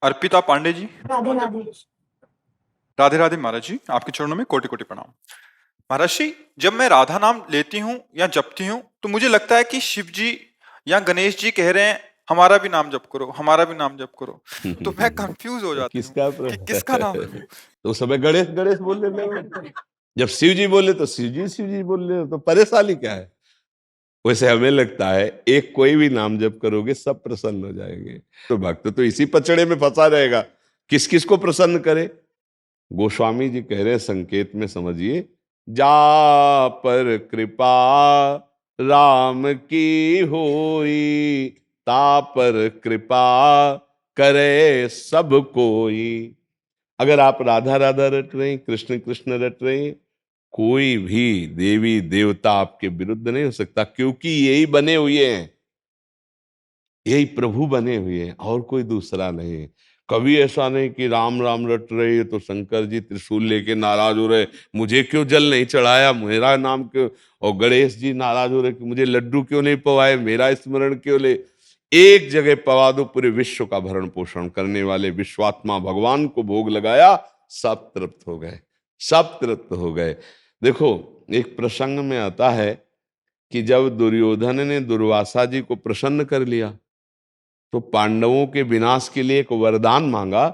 अर्पिता पांडे जी। राधे राधे। राधे राधे महाराज जी, आपके चरणों में कोटि कोटि प्रणाम। महाराज जी, जब मैं राधा नाम लेती हूँ या जपती हूँ तो मुझे लगता है कि शिव जी या गणेश जी कह रहे हैं हमारा भी नाम जप करो, हमारा भी नाम जप करो। तो मैं कंफ्यूज हो जाती हूँ कि किसका नाम लूं। तो समय गणेश गणेश बोल रहे, जब शिव जी बोले तो शिव जी बोल रहे, तो परेशानी क्या है? वैसे हमें लगता है एक कोई भी नाम जप करोगे सब प्रसन्न हो जाएंगे। तो भक्त तो इसी पचड़े में फंसा रहेगा, किस किस को प्रसन्न करे। गोस्वामी जी कह रहे हैं, संकेत में समझिए, जा पर कृपा राम की होई, ता पर कृपा करे सब कोई। अगर आप राधा राधा रट रहे हैं, कृष्ण कृष्ण रट रहे हैं, कोई भी देवी देवता आपके विरुद्ध नहीं हो सकता, क्योंकि यही बने हुए हैं, यही प्रभु बने हुए हैं, और कोई दूसरा नहीं है। कभी ऐसा नहीं कि राम राम रट रहे तो शंकर जी त्रिशूल लेके नाराज हो रहे, मुझे क्यों जल नहीं चढ़ाया, मेरा नाम क्यों, और गणेश जी नाराज हो रहे कि मुझे लड्डू क्यों नहीं पवाए, मेरा स्मरण क्यों ले। एक जगह पवा दो, पूरे विश्व का भरण पोषण करने वाले विश्वात्मा भगवान को भोग लगाया, सब तृप्त हो गए, सब तृप्त हो गए। देखो, एक प्रसंग में आता है कि जब दुर्योधन ने दुर्वासा जी को प्रसन्न कर लिया तो पांडवों के विनाश के लिए एक वरदान मांगा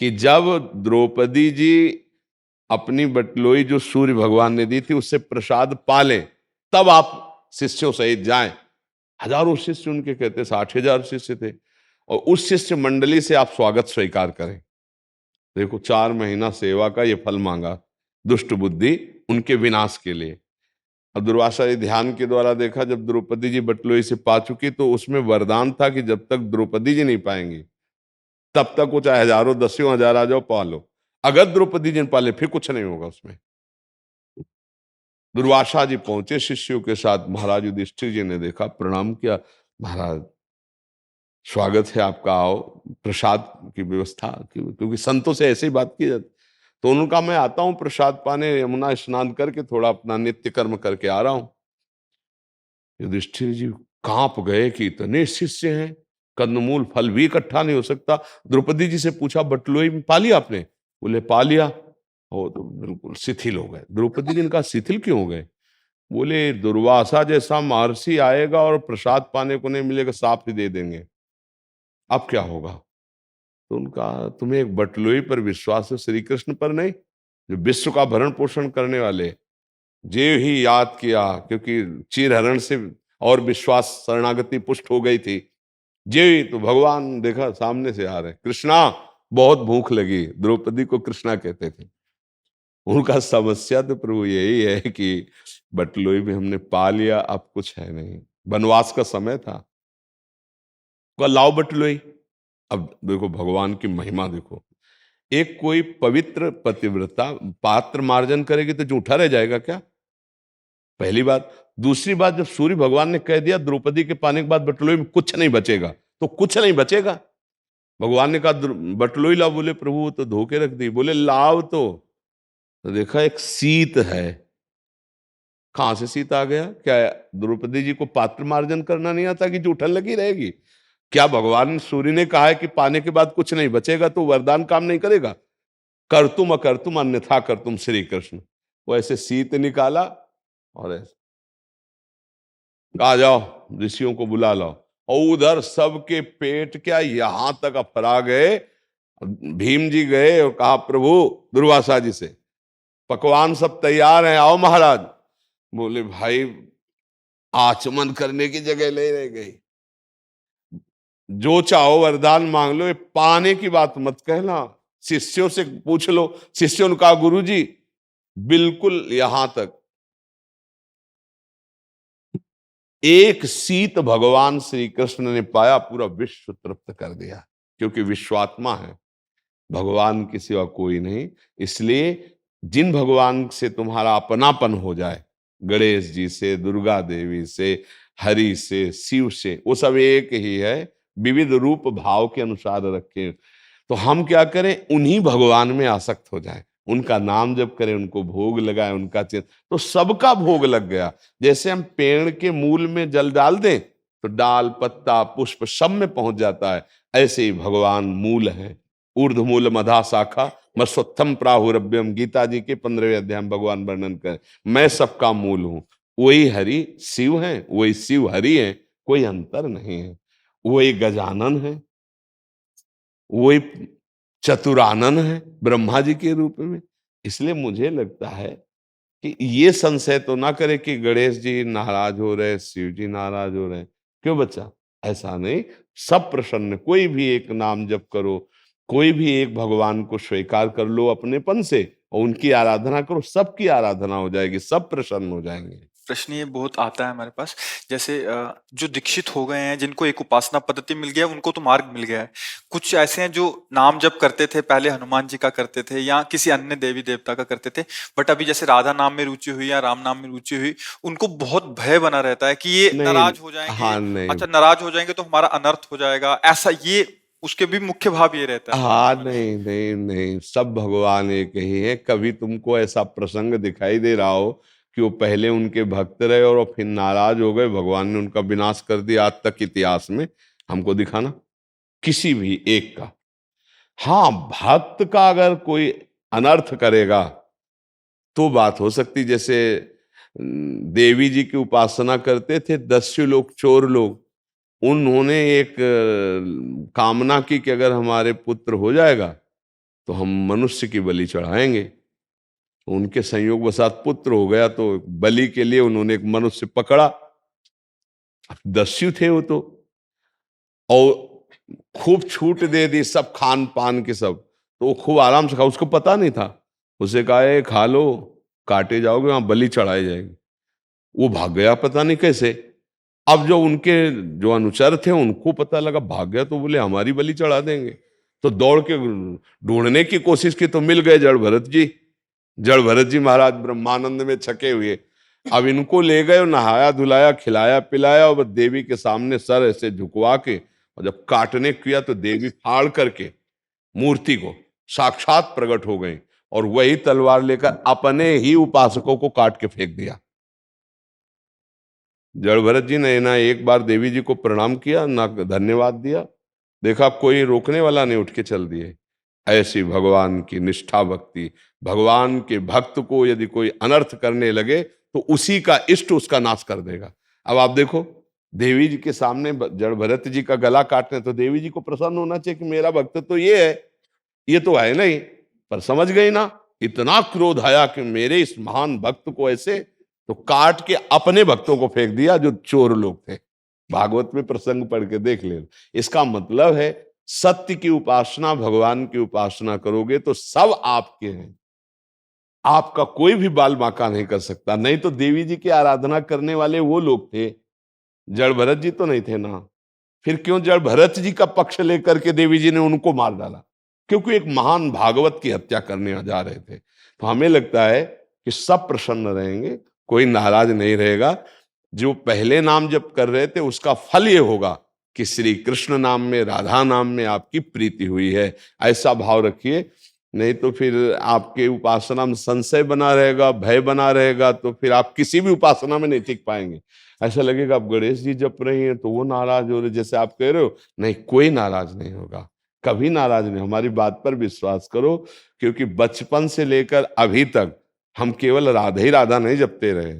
कि जब द्रौपदी जी अपनी बटलोई जो सूर्य भगवान ने दी थी उससे प्रसाद पालें, तब आप शिष्यों सहित जाएं। हजारों शिष्य उनके, कहते 60,000 शिष्य थे, और उस शिष्य मंडली से आप स्वागत स्वीकार करें। देखो, 4 महीना सेवा का ये फल मांगा, दुष्ट बुद्धि उनके विनाश के लिए। अब दुर्वासा जी ध्यान के द्वारा देखा, जब द्रौपदी जी बटलोई से पा चुकी तो उसमें वरदान था कि जब तक द्रौपदी जी नहीं पाएंगी तब तक वो चाहे हजारों दसियों हजार आ जाओ, पालो। अगर द्रौपदी जी ने पाले फिर कुछ नहीं होगा उसमें। दुर्वासा जी पहुंचे शिष्यों के साथ, महाराज युधिष्ठिर जी ने देखा, प्रणाम किया, महाराज स्वागत है आपका, आओ, प्रसाद की व्यवस्था, क्योंकि संतों से ऐसे ही बात की जाती। तो उन्होंने कहा, मैं आता हूं प्रसाद पाने, यमुना स्नान करके थोड़ा अपना नित्य कर्म करके आ रहा हूं। युधिष्ठिर जी कांप गए कि इतने शिष्य हैं, कंदमूल फल भी इकट्ठा नहीं हो सकता। द्रौपदी जी से पूछा, बटलोई में पा लिया आपने? बोले पा लिया। हो तो बिल्कुल शिथिल हो गए। द्रौपदी जी ने कहा, शिथिल क्यों हो गए? बोले, दुर्वासा जैसा महर्षि आएगा और प्रसाद पाने को नहीं मिलेगा, साफ ही दे देंगे, अब क्या होगा? तो उनका, तुम्हें एक बटलोई पर विश्वास है, श्री कृष्ण पर नहीं, जो विश्व का भरण पोषण करने वाले। जे ही याद किया, क्योंकि चीरहरण से और विश्वास शरणागति पुष्ट हो गई थी। जे ही तो भगवान देखा सामने से आ रहे, कृष्णा बहुत भूख लगी, द्रौपदी को कृष्णा कहते थे। उनका समस्या तो प्रभु यही है कि बटलोई में हमने पा लिया, अब कुछ है नहीं, वनवास का समय था, लाओ बटलोई। अब देखो भगवान की महिमा देखो, एक कोई पवित्र पतिव्रता पात्र मार्जन करेगी तो जूठा रह जाएगा क्या? पहली बात। दूसरी बात, जब सूर्य भगवान ने कह दिया द्रौपदी के पाने के बाद बटलोई में कुछ नहीं बचेगा, तो कुछ नहीं बचेगा। भगवान ने कहा बटलोई लाओ, बोले प्रभु वो तो धो के रख दी। बोले लाओ तो देखा एक शीत है। कहां से शीत आ गया? क्या द्रौपदी जी को पात्र मार्जन करना नहीं आता कि जूठन लगी रहेगी? क्या भगवान सूर्य ने कहा है कि पाने के बाद कुछ नहीं बचेगा तो वरदान काम नहीं करेगा? कर तुम अकर तुम अन्यथा कर तुम श्री कृष्ण। वो ऐसे शीत निकाला और ऐसे आ जाओ, ऋषियों को बुला लाओ, और उधर सबके पेट क्या यहां तक अफरा गए। भीम जी गए और कहा, प्रभु दुर्वासा जी से, पकवान सब तैयार हैं, आओ महाराज। बोले, भाई आचमन करने की जगह ले रह गई, जो चाहो वरदान मांग लो, ये पाने की बात मत कहना, शिष्यों से पूछ लो। शिष्यों ने कहा, गुरु जी बिल्कुल यहां तक। एक शीत भगवान श्री कृष्ण ने पाया, पूरा विश्व तृप्त कर दिया, क्योंकि विश्वात्मा है, भगवान के सिवा कोई नहीं। इसलिए जिन भगवान से तुम्हारा अपनापन हो जाए, गणेश जी से, दुर्गा देवी से, हरि से, शिव से, वो सब एक ही है, विविध रूप भाव के अनुसार रखे। तो हम क्या करें? उन्हीं भगवान में आसक्त हो जाएं, उनका नाम जप करें, उनको भोग लगाएं, उनका चिन्ह, तो सबका भोग लग गया। जैसे हम पेड़ के मूल में जल डाल दें तो डाल, पत्ता, पुष्प सब में पहुंच जाता है, ऐसे ही भगवान मूल है, ऊर्ध्वमूल मधा शाखा मस्वत्थम प्राहुरभ्यम, गीता जी के 15वें अध्याय में भगवान वर्णन कर, मैं सबका मूल हूं। वही हरि शिव है, वही शिव हरि है, कोई अंतर नहीं है। वही गजानन है, वही चतुरानन है ब्रह्मा जी के रूप में। इसलिए मुझे लगता है कि ये संशय तो ना करे कि गणेश जी नाराज हो रहे, शिव जी नाराज हो रहे। क्यों बच्चा? ऐसा नहीं, सब प्रसन्न। कोई भी एक नाम जप करो, कोई भी एक भगवान को स्वीकार कर लो अपनेपन से और उनकी आराधना करो, सबकी आराधना हो जाएगी, सब प्रसन्न हो जाएंगे। प्रश्न ये बहुत आता है हमारे पास, जैसे जो दीक्षित हो गए हैं, जिनको एक उपासना पद्धति मिल गया, उनको तो मार्ग मिल गया है। कुछ ऐसे हैं जो नाम जप करते थे, पहले हनुमान जी का करते थे या किसी अन्य देवी देवता का करते थे, बट अभी जैसे राधा नाम में रुचि हुई या राम नाम में रुचि हुई, उनको बहुत भय बना रहता है कि ये नहीं, नाराज हो जाएंगे। हाँ नहीं, अच्छा, नाराज हो जाएंगे तो हमारा अनर्थ हो जाएगा, ऐसा ये उसके भी मुख्य भाव ये रहता है। हाँ नहीं नहीं नहीं, सब भगवान एक ही है। कभी तुमको ऐसा प्रसंग दिखाई दे रहा हो कि वो पहले उनके भक्त रहे और फिर नाराज हो गए, भगवान ने उनका विनाश कर दिया आज तक इतिहास में? हमको दिखाना किसी भी एक का। हाँ, भक्त का अगर कोई अनर्थ करेगा तो बात हो सकती। जैसे देवी जी की उपासना करते थे दस्यु लोग, चोर लोग, उन्होंने एक कामना की कि अगर हमारे पुत्र हो जाएगा तो हम मनुष्य की बलि चढ़ाएंगे। तो उनके संयोग वसात पुत्र हो गया, तो बलि के लिए उन्होंने एक मनुष्य पकड़ा। दस्यु थे वो और खूब छूट दे दी सब खान पान के सब, तो वो खूब आराम से खा। उसको पता नहीं था, उसे कहा "ये खा लो, काटे जाओगे, वहां बलि चढ़ाई जाएगी"। वो भाग गया पता नहीं कैसे। अब जो उनके जो अनुचर थे उनको पता लगा, भाग गया, तो बोले हमारी बलि चढ़ा देंगे। तो दौड़ के ढूंढने की कोशिश की तो मिल गए जड़ भरत जी। जड़ भरत जी महाराज ब्रह्मानंद में छके हुए। अब इनको ले गए, नहाया धुलाया, खिलाया पिलाया, और देवी के सामने सर ऐसे झुकवा के, और जब काटने किया तो देवी फाड़ करके मूर्ति को साक्षात प्रकट हो गई और वही तलवार लेकर अपने ही उपासकों को काट के फेंक दिया। जड़ भरत जी ने ना एक बार देवी जी को प्रणाम किया, ना धन्यवाद दिया। देखा कोई रोकने वाला नहीं, उठ के चल दिए। ऐसी भगवान की निष्ठा भक्ति। भगवान के भक्त को यदि कोई अनर्थ करने लगे तो उसी का इष्ट उसका नाश कर देगा। अब आप देखो, देवी जी के सामने जड़ भरत जी का गला काटने, तो देवी जी को प्रसन्न होना चाहिए कि मेरा भक्त तो ये है, ये तो है नहीं। पर समझ गई ना, इतना क्रोध आया कि मेरे इस महान भक्त को ऐसे, तो काट के अपने भक्तों को फेंक दिया जो चोर लोग थे। भागवत में प्रसंग पढ़ के देख ले। इसका मतलब है सत्य की उपासना, भगवान की उपासना करोगे तो सब आपके हैं, आपका कोई भी बाल बांका नहीं कर सकता। नहीं तो देवी जी की आराधना करने वाले वो लोग थे, जड़ भरत जी तो नहीं थे ना। फिर क्यों जड़ भरत जी का पक्ष लेकर के देवी जी ने उनको मार डाला? क्योंकि एक महान भागवत की हत्या करने जा रहे थे। तो हमें लगता है कि सब प्रसन्न रहेंगे, कोई नाराज नहीं रहेगा। जो पहले नाम जप कर रहे थे उसका फल ये होगा कि श्री कृष्ण नाम में, राधा नाम में आपकी प्रीति हुई है, ऐसा भाव रखिए। नहीं तो फिर आपके उपासना में संशय बना रहेगा, भय बना रहेगा, तो फिर आप किसी भी उपासना में नहीं टिक पाएंगे। ऐसा लगेगा आप गणेश जी जप रही हैं तो वो नाराज हो रहे, जैसे आप कह रहे हो। नहीं, कोई नाराज नहीं होगा, कभी नाराज नहीं। हमारी बात पर विश्वास करो, क्योंकि बचपन से लेकर अभी तक हम केवल राधा ही राधा नहीं जपते रहे।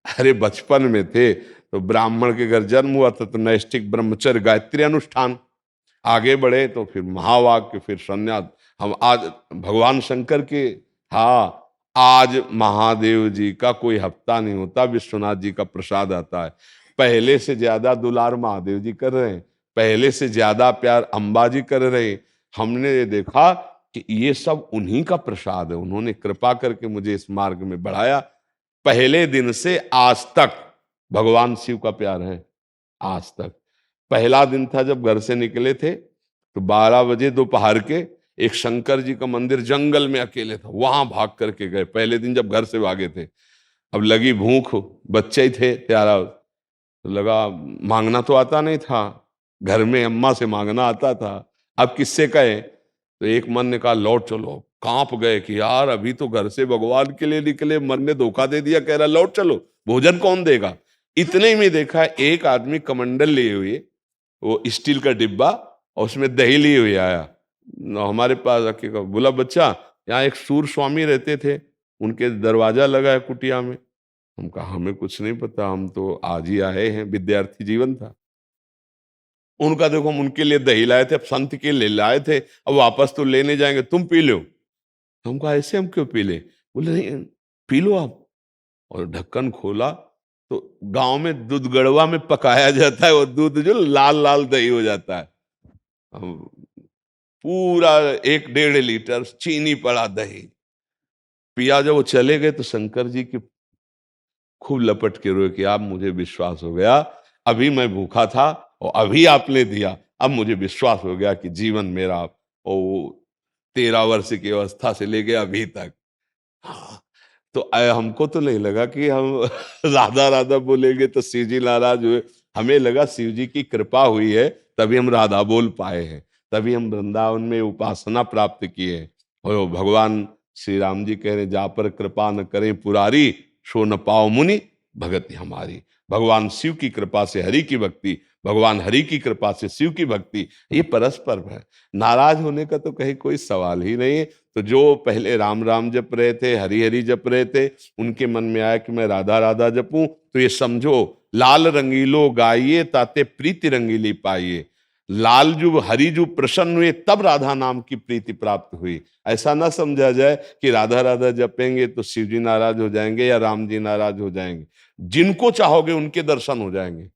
अरे बचपन में थे तो ब्राह्मण के घर जन्म हुआ था तो नैष्ठिक ब्रह्मचर्य गायत्री अनुष्ठान, आगे बढ़े तो फिर महावाक्य, फिर संन्यास। हम आज भगवान शंकर के, हाँ, आज महादेव जी का कोई हफ्ता नहीं होता, विश्वनाथ जी का प्रसाद आता है। पहले से ज्यादा दुलार महादेव जी कर रहे हैं, पहले से ज्यादा प्यार अंबा जी कर रहे हैं। हमने ये देखा कि ये सब उन्हीं का प्रसाद है, उन्होंने कृपा करके मुझे इस मार्ग में बढ़ाया। पहले दिन से आज तक भगवान शिव का प्यार है, आज तक। पहला दिन था जब घर से निकले थे तो 12 बजे दोपहर के एक शंकर जी का मंदिर जंगल में अकेले था, वहां भाग करके गए। पहले दिन जब घर से भागे थे, अब लगी भूख, बच्चे ही थे प्यारा, तो लगा मांगना तो आता नहीं था, घर में अम्मा से मांगना आता था, अब किससे कहे? तो एक मन ने कहा लौट चलो। कांप गए कि यार अभी तो घर से भगवान के लिए निकले, मन ने धोखा दे दिया, कह रहा लौट चलो, भोजन कौन देगा? इतने में देखा एक आदमी कमंडल लिए हुए, वो स्टील का डिब्बा और उसमें दही लिए हुए आया। हमारे पास आके कहा, बोला बच्चा यहाँ एक सूर स्वामी रहते थे, उनके दरवाजा लगा है कुटिया में। हम कहा हमें कुछ नहीं पता, हम तो आज ही आए हैं, विद्यार्थी जीवन था। उनका देखो हम उनके लिए दही लाए थे, अब संत के लिए लाए थे, अब वापस तो लेने जाएंगे, तुम पी लो। तो हम कहा ऐसे हम क्यों पी ले? बोले नहीं पी लो आप। और ढक्कन खोला तो गांव में दूध गड़वा में पकाया जाता है, वो दूध जो लाल लाल दही हो जाता है। हम पूरा 1-1.5 लीटर चीनी पड़ा दही पिया। जब वो चले गए तो शंकर जी की खूब लपट के रोए कि आप, मुझे विश्वास हो गया, अभी मैं भूखा था और अभी आपने दिया, अब मुझे विश्वास हो गया कि जीवन मेरा ओ 13 वर्ष की अवस्था से लेके अभी तक। हाँ, तो हमको तो नहीं लगा कि हम राधा राधा बोलेंगे तो शिव जी नाराज हुए। हमें लगा शिव जी की कृपा हुई है तभी हम राधा बोल पाए हैं, तभी हम वृंदावन में उपासना प्राप्त किए हैं। और भगवान श्री राम जी कह रहे, जा पर कृपा न करें पुरारी, सो न पाओ मुनि भगति हमारी। भगवान शिव की कृपा से हरि की भक्ति, भगवान हरि की कृपा से शिव की भक्ति, ये परस्पर है। नाराज होने का तो कहीं कोई सवाल ही नहीं है। तो जो पहले राम राम जप रहे थे, हरि हरि जप रहे थे, उनके मन में आया कि मैं राधा राधा जपूं, तो ये समझो लाल रंगीलो गाइए ताते प्रीति रंगीली पाइए। लाल जो हरि जो प्रसन्न हुए तब राधा नाम की प्रीति प्राप्त हुई। ऐसा ना समझा जाए कि राधा राधा जपेंगे तो शिव जी नाराज हो जाएंगे या राम जी नाराज हो जाएंगे। जिनको चाहोगे उनके दर्शन हो जाएंगे।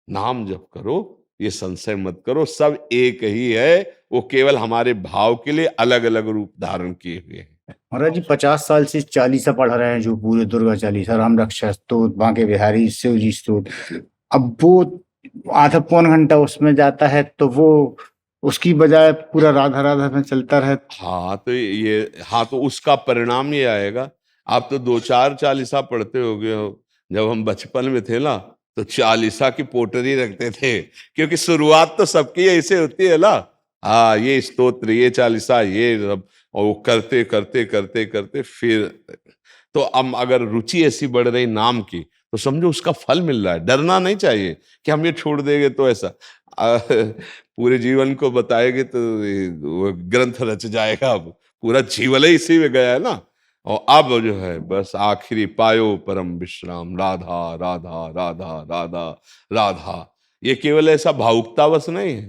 नाम जप करो, ये संशय मत करो, सब एक ही है, वो केवल हमारे भाव के लिए अलग अलग रूप धारण किए हुए हैं। महाराज जी 50 साल से चालीसा पढ़ रहे हैं, जो पूरे दुर्गा चालीसा, राम रक्षा स्तोत्र, बांके बिहारी, शिव जी स्तोत्र। अब वो आधा पौन घंटा उसमें जाता है तो वो उसकी बजाय पूरा राधा राधा में चलता रहे। हाँ तो उसका परिणाम ये आएगा। आप तो 2-4 चालीसा पढ़ते होगे हो। जब हम बचपन में थे ना तो चालीसा की पोटरी रखते थे, क्योंकि शुरुआत तो सबकी ऐसे होती है ना। हाँ, ये स्तोत्र, ये चालीसा, ये सब, और वो करते करते करते करते फिर तो अब अगर रुचि ऐसी बढ़ रही नाम की तो समझो उसका फल मिल रहा है। डरना नहीं चाहिए कि हम ये छोड़ देंगे तो ऐसा पूरे जीवन को बताएंगे तो वो ग्रंथ रच जाएगा। अब पूरा जीवन ही इसी में गया है ना। और अब जो है बस आखिरी पायो परम विश्राम, राधा राधा राधा राधा राधा। ये केवल ऐसा भावुकतावश नहीं है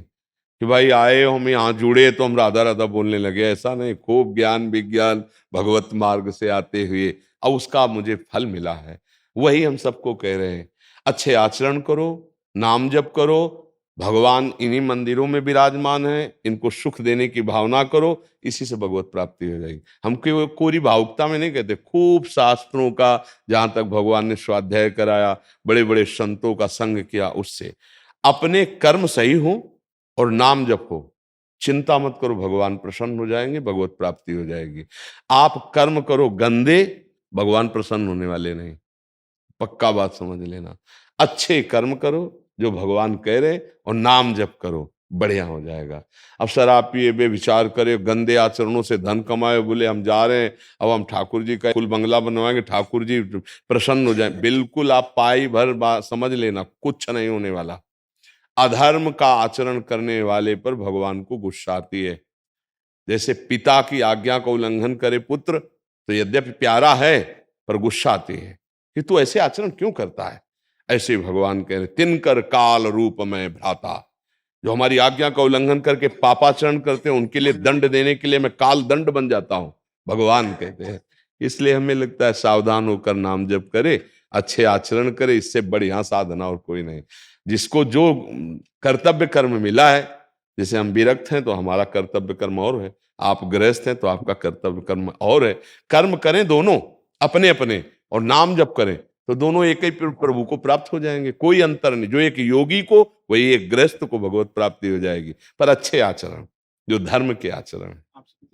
कि भाई आए हम यहाँ जुड़े तो हम राधा राधा बोलने लगे, ऐसा नहीं। खूब ज्ञान विज्ञान भगवत मार्ग से आते हुए अब उसका मुझे फल मिला है। वही हम सबको कह रहे हैं, अच्छे आचरण करो, नाम जप करो। भगवान इन्हीं मंदिरों में विराजमान है, इनको सुख देने की भावना करो, इसी से भगवत प्राप्ति हो जाएगी। हम कोरी भावुकता में नहीं कहते। खूब शास्त्रों का जहां तक भगवान ने स्वाध्याय कराया, बड़े बड़े संतों का संग किया, उससे अपने कर्म सही हो और नाम जप हो, चिंता मत करो, भगवान प्रसन्न हो जाएंगे, भगवत प्राप्ति हो जाएगी। आप कर्म करो गंदे, भगवान प्रसन्न होने वाले नहीं, पक्का बात समझ लेना। अच्छे कर्म करो जो भगवान कह रहे, और नाम जप करो, बढ़िया हो जाएगा। अब शराब पिए बेविचार करे, गंदे आचरणों से धन कमाए, बोले हम जा रहे हैं अब हम ठाकुर जी का फुल बंगला बनवाएंगे, ठाकुर जी प्रसन्न हो जाए, बिल्कुल आप पाई भर बात समझ लेना, कुछ नहीं होने वाला। अधर्म का आचरण करने वाले पर भगवान को गुस्सा आती है। जैसे पिता की आज्ञा का उल्लंघन करे पुत्र तो यद्यपि प्यारा है पर गुस्सा आती है कि तू ऐसे आचरण क्यों करता है। ऐसे भगवान कह रहे, तिनकर काल रूप में भ्राता। जो हमारी आज्ञा का उल्लंघन करके पापाचरण करते हैं उनके लिए दंड देने के लिए मैं काल दंड बन जाता हूं, भगवान कहते हैं। इसलिए हमें लगता है सावधान होकर नाम जप करे, अच्छे आचरण करे, इससे बढ़िया साधना और कोई नहीं। जिसको जो कर्तव्य कर्म मिला है, जैसे हम विरक्त हैं तो हमारा कर्तव्य कर्म और है, आप गृहस्थ हैं तो आपका कर्तव्य कर्म और है। कर्म करें दोनों अपने अपने और नाम जप करें तो दोनों एक ही प्रभु को प्राप्त हो जाएंगे, कोई अंतर नहीं। जो एक योगी को वही एक गृहस्थ को भगवत प्राप्ति हो जाएगी, पर अच्छे आचरण, जो धर्म के आचरण।